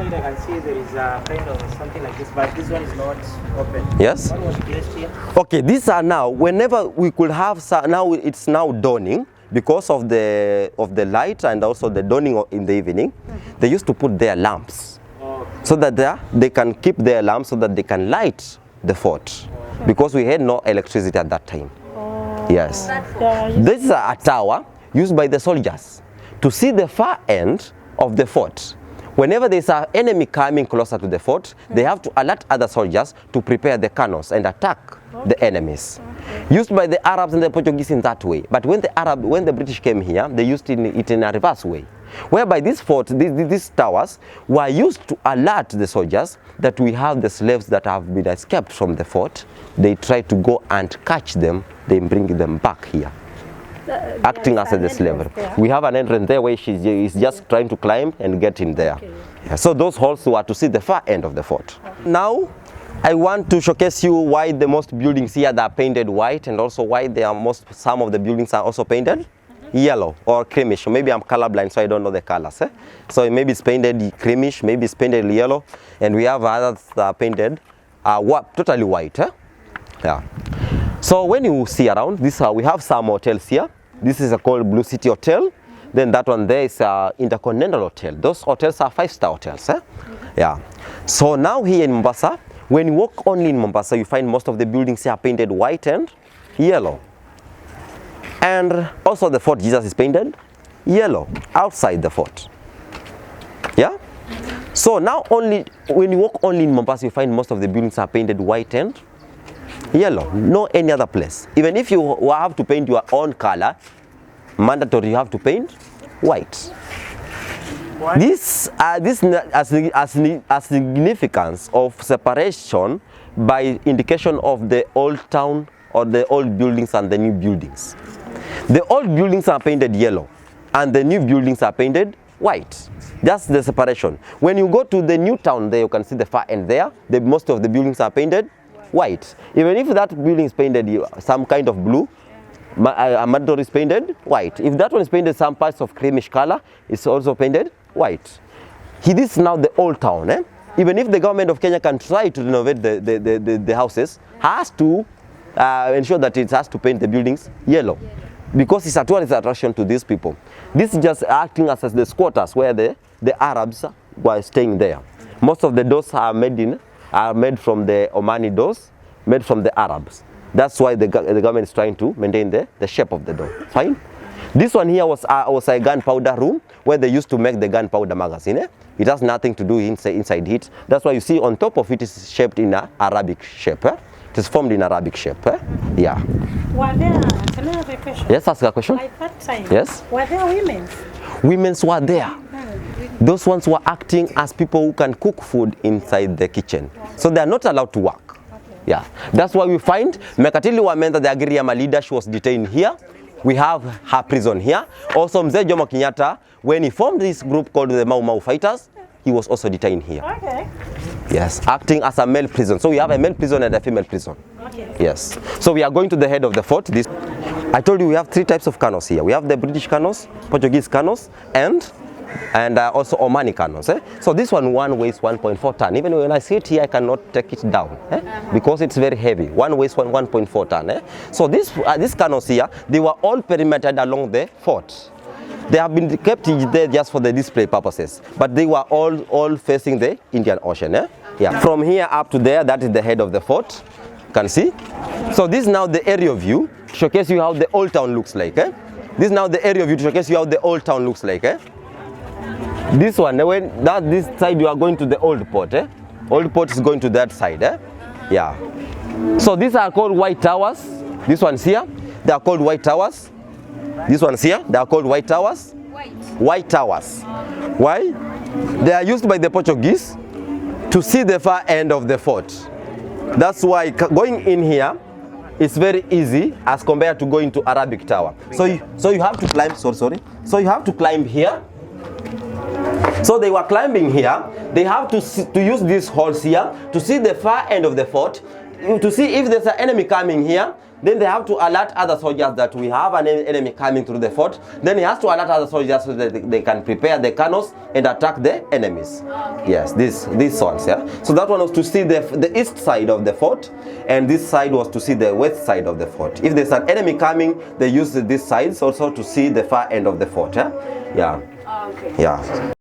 side I can see there is a kind of something like this, but this one is not open. Yes. What was placed here? Okay, these are now, whenever we could have, now it's now dawning because of the light and also the dawning in the evening. They used to put their lamps so that they can keep their lamps so that they can light the fort because we had no electricity at that time. Yes. This is a tower used by the soldiers to see the far end of the fort. Whenever there's an enemy coming closer to the fort, they have to alert other soldiers to prepare the cannons and attack the enemies. Used by the Arabs and the Portuguese in that way. But when the British came here, they used it in a reverse way. Whereby this fort, these towers were used to alert the soldiers that we have the slaves that have been escaped from the fort. They try to go and catch them, they bring them back here. Acting as a slave. We have an entrance there where she is just trying to climb and get in there. Okay. Yeah, so those halls were to see the far end of the fort. Okay. Now, I want to showcase you why the most buildings here are painted white and also why some of the buildings are also painted yellow or creamish. Maybe I'm colorblind, so I don't know the colors. So maybe it's painted creamish, maybe it's painted yellow, and we have others that are painted totally white. Yeah. So when you see around, we have some hotels here. This is called Blue City Hotel. Then that one there is Intercontinental Hotel. Those hotels are 5-star hotels. Yeah. So now here in Mombasa, when you walk only in Mombasa, you find most of the buildings here are painted white and yellow. And also the Fort Jesus is painted yellow outside the fort. Yeah. So now when you walk only in Mombasa, you find most of the buildings are painted white and yellow, no any other place. Even if you have to paint your own color, mandatory you have to paint white. What? This has significance of separation by indication of the old town or the old buildings and the new buildings. The old buildings are painted yellow and the new buildings are painted white. That's the separation. When you go to the new town there, you can see the far end there. Most of the buildings are painted white. Even if that building is painted some kind of blue, a mandatory is painted white. If that one is painted some parts of creamish color, it's also painted white. This is now the old town. Even if the government of Kenya can try to renovate the houses, has to ensure that it has to paint the buildings yellow. Because it's a tourist attraction to these people. This is just acting as the squatters where the Arabs were staying there. Most of the doors are made from the Omani doors, made from the Arabs. That's why the government is trying to maintain the shape of the door. Fine. This one here was a gunpowder room where they used to make the gunpowder magazine. It has nothing to do inside it. That's why you see on top of it is shaped in an Arabic shape. It is formed in Arabic shape. Yeah. Were there, can I have a question? Yes, ask a question. At that time, yes. Were there women? Women were there. Those ones were acting as people who can cook food inside the kitchen. So they are not allowed to work. Yeah. That's why we find Mekatili Wamenda, the Agiriama leader, she was detained here. We have her prison here. Also Mzee Jomo Kenyatta, when he formed this group called the Mau Mau Fighters, he was also detained here. Okay. Yes, acting as a male prison. So we have a male prison and a female prison. Okay. Yes. So we are going to the head of the fort. I told you we have 3 types of canoes here. We have the British canoes, Portuguese canoes, and also Omani canoes. So this one weighs 1.4 ton. Even when I see it here, I cannot take it down because it's very heavy. One weighs 1.4 ton. So these canoes here, they were all perimetered along the fort. They have been kept there just for the display purposes, but they were all facing the Indian Ocean. Yeah. From here up to there, that is the head of the fort. You can see. So this is now the aerial view to showcase you how the old town looks like. This is now the aerial view to showcase you how the old town looks like. This one, this side you are going to the old port. Old port is going to that side. Yeah. So these are called white towers. This one's here. They are called white towers. This one's here. They are called white towers. White towers. Why? They are used by the Portuguese to see the far end of the fort. That's why going in here is very easy as compared to going to Arabic tower. So you have to climb. So you have to climb here. So they were climbing here. They have to use these halls here to see the far end of the fort. to see if there's an enemy coming here. Then they have to alert other soldiers that we have an enemy coming through the fort. Then he has to alert other soldiers so that they can prepare the cannons and attack the enemies. Yes, these ones, yeah. So that one was to see the east side of the fort, and this side was to see the west side of the fort. If there's an enemy coming, they use these sides also to see the far end of the fort, yeah. Yeah. Okay. Yeah.